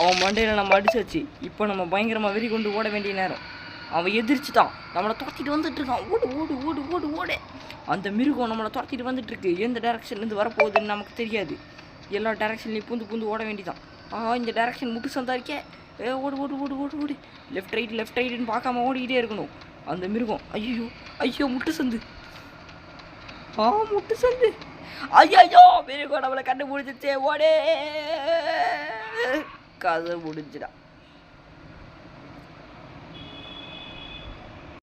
அவன் மண்டையில் நம்ம அடிச்சாச்சு. இப்போ நம்ம பயங்கரமாக வெறி கொண்டு ஓட வேண்டிய நேரம். அவன் எதிர்த்துட்டான், நம்மளை துரத்திட்டு வந்துட்டுருக்கான். ஓடு ஓடு ஓடு ஓடு ஓடு. அந்த மிருகம் நம்மளை துரத்திட்டு வந்துட்டுருக்கு. எந்த டேரக்ஷன்லேருந்து வரப்போகுதுன்னு நமக்கு தெரியாது. எல்லா டேரக்ஷன்லேயும் பூந்து பூந்து ஓட வேண்டியதான். இந்த டேரக்ஷன் முட்டு சந்தா இருக்கே. ஓடு ஓடு ஓடு ஓடு ஓடு. லெஃப்ட் ரைட்டுன்னு பார்க்காம ஓடிக்கிட்டே இருக்கணும். அந்த மிருகம் ஐயோ ஐயோ முட்டு சந்து. முட்டு சந்து. ஐயோ மிருகம் நம்மளை கண்டுபிடிச்சிச்சே. ஓடே கதை முடிஞ்சிடா.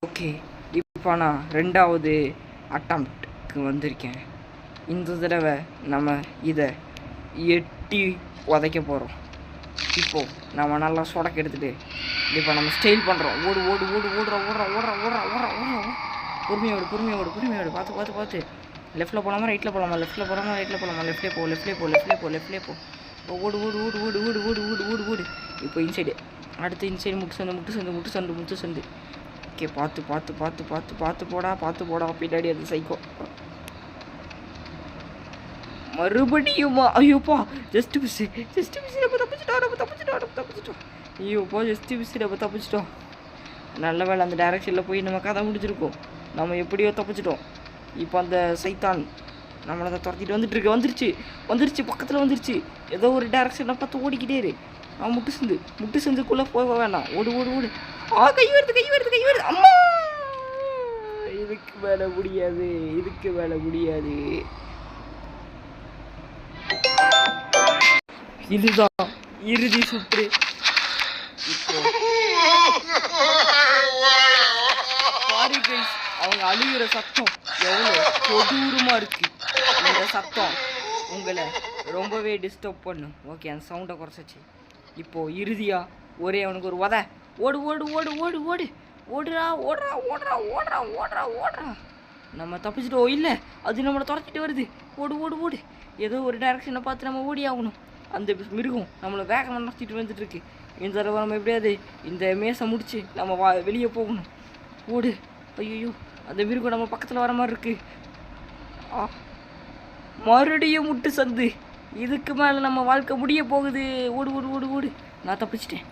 ஓகே, இப்போ நான் 2வது அட்டம்ப்ட்க்கு வந்திருக்கேன். இந்த தடவை நம்ம இதை எட்டி உதைக்க போகிறோம். இப்போது நம்ம நல்லா சொடக்க எடுத்துகிட்டு இப்போ நம்ம ஸ்டைல் பண்ணுறோம். ஓடு ஓடு ஓடு ஓடுறோம் ஓடுறோம் ஓடுறோம் ஓடுறோம் ஓடுறோம் ஓடுறோம். பொறுமையோடு பார்த்து லெஃப்ட்டில் போகலாமா ரைட்டில் போகலாமா, லெஃப்ட்டில் போகலாமா ரைட்டில் போகலாமா, லெஃப்ட்லேயே போ. ஓடு ஓடு ஓடு ஓடு ஓடு ஓடு ஓடு ஓடு ஓடு. இப்போ இன்சைடு, அடுத்து இன்சைடு முட்டு சந்து. ஓகே, பார்த்து போடா பின்னாடி அது சைக்கோ. மறுபடியுமா? ஐயோப்பா ஜஸ்ட் மிஸ் நம்ம தப்பிச்சிட்டோம். ஐயோப்பா ஜஸ்ட் மிஸ் நம்ம தப்பிச்சிட்டோம். நல்ல வேலை அந்த டைரக்ஷனில் போய் நம்ம கதை முடிச்சிருக்கோம். நம்ம எப்படியோ தப்பிச்சிட்டோம். இப்போ அந்த சைத்தான் நம்மளை தான் துரத்திட்டு வந்துருச்சு பக்கத்தில் வந்துருச்சு. ஏதோ ஒரு டைரக்ஷனில் பார்த்து ஓடிக்கிட்டே இரு. முட்டு சந்துக்குள்ளே போக வேணாம். ஓடு ஓடு ஓடு. கை வருது. அம்மா, இதுக்கு மேலே முடியாது. இதுதான் இறுதி சுற்று. அவங்க அழுகிற சத்தம் எவ்வளோ கொடூரமாக இருக்கு. இந்த சத்தம் உங்களை ரொம்பவே டிஸ்டர்ப் பண்ணும். ஓகே, அந்த சவுண்டை குறைச்சாச்சு. இப்போது இறுதியாக ஒரே அவனுக்கு ஒரு உதை. ஓடு ஓடுறா. நம்ம தப்பிச்சிட்டோம். இல்லை, அது நம்மளை துரத்திட்டு வருது. ஓடு. ஏதோ ஒரு டைரக்ஷனை பார்த்து நம்ம ஓடி ஆகணும். அந்த மிருகம் நம்மளை வேகமாக நடத்திட்டு வந்துட்டுருக்கு. இந்த தடவை நம்ம எப்படியாவது இந்த மேசை முடிச்சு நம்ம வெளியே போகணும். ஓடு. ஐயோ, அந்த மிருகம் நம்ம பக்கத்தில் வர மாதிரி இருக்கு. மறுபடியும் முட்டு சந்து. இதுக்கு மேலே நம்ம வாழ்க்கை முடிய போகுது. ஓடு. நான் தப்பிச்சிட்டேன்.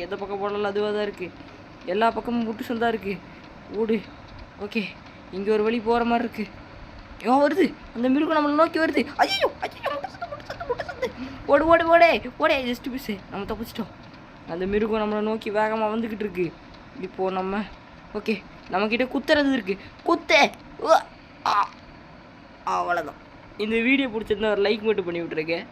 எந்த பக்கம் போடலாம் அதுவாக தான் இருக்குது. எல்லா பக்கமும் முட்டு சந்தாக இருக்குது. ஓடு. ஓகே, இங்கே ஒரு வழி போகிற மாதிரி இருக்குது. வருது அந்த மிருகம் நம்மளை நோக்கி வருது. ஐயோ முட்டு சந்து. ஓடே ஜஸ்ட் மிஸ். நம்ம தப்பிச்சிட்டோம். அந்த மிருகம் நம்மளை நோக்கி வேகமாக வந்துக்கிட்டு இருக்கு. இப்போது நம்ம ஓகே, நம்மக்கிட்ட குத்துறது இருக்குது. அவ்வளோதான். இந்த வீடியோ பிடிச்சிருந்தா ஒரு லைக் மட்டும் பண்ணி விட்ருக்கேன்.